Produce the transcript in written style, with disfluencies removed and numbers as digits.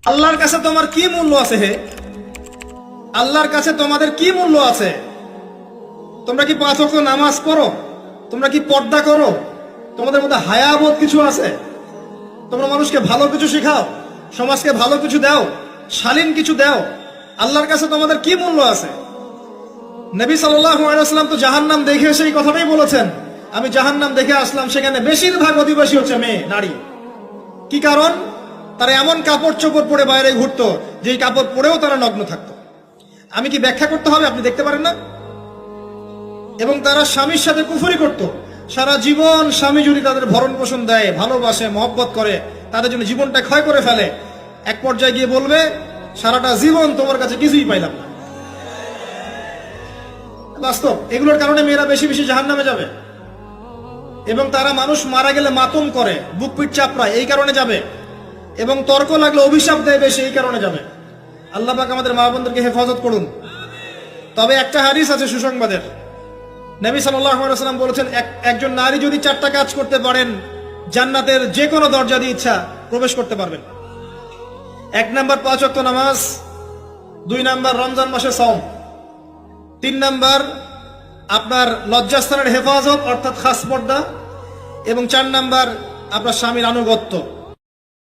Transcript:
আল্লাহর কাছে তোমার কি মূল্য আছে? হে আল্লাহর কাছে তোমাদের কি মূল্য আছে? তোমরা কি 5 ওয়াক্ত নামাজ পড়ো? তোমরা কি পর্দা করো? তোমাদের মধ্যে হায়াবোধ কিছু আছে? তোমরা মানুষকে ভালো কিছু শেখাও, সমাজকে ভালো কিছু দাও, শালীন কিছু দাও? আল্লাহর কাছে তোমাদের কি মূল্য আছে? নবী সাল্লাল্লাহু আলাইহি ওয়াসাল্লাম তো জাহান্নাম দেখে সেই কথাটাই বলেছেন, আমি জাহান্নাম দেখে আসলাম, সেখানে বেশিরভাগ অধিবাসী হচ্ছে মেয়ে, নারী। কি কারণ? তারা এমন কাপড় চোপড় পরে বাইরে ঘুরতো, যেই কাপড় পরেও তারা নগ্ন থাকতো। আমি কি ব্যাখ্যা করতে হবে? আপনি দেখতে পারেন না? এবং তারা স্বামীর সাথে কুফরি করত। সারা জীবন স্বামী যদি তাদের ভরণ পোষণ দেয়, ভালোবাসে, মহব্বত করে, তাদের জন্য জীবনটা ক্ষয় করে ফেলে, এক পর্যায়ে গিয়ে বলবে, সারাটা জীবন তোমার কাছে কিছুই পাইলাম না। বাস্তব। এগুলোর কারণে মেয়েরা বেশি বেশি জাহান্নামে যাবে। এবং তারা মানুষ মারা গেলে মাতম করে, বুক পিঠ চাপড়ায়, এই কারণে যাবে। এবং তর্ক লাগলে অভিশাপ দেয় বেশি, এই কারণে যাবে। আল্লাহ পাক আমাদের মা বোনদেরকে হেফাজত করুন। তবে একটা হাদিস আছে সুসংবাদের। নবী সাল্লাল্লাহু আলাইহি ওয়াসাল্লাম বলেছেন, একজন নারী যদি 4টা কাজ করতে পারেন, জান্নাতের যে কোনো দরজা দিয়ে ইচ্ছা প্রবেশ করতে পারবেন। 1 নাম্বার 5 ওয়াক্ত নামাজ, 2 নাম্বার রমজান মাসে সওম, 3 নাম্বার আপনার লজ্জাস্থানের হেফাজত অর্থাৎ খাস পর্দা, এবং 4 নাম্বার আপনার স্বামীর আনুগত্য।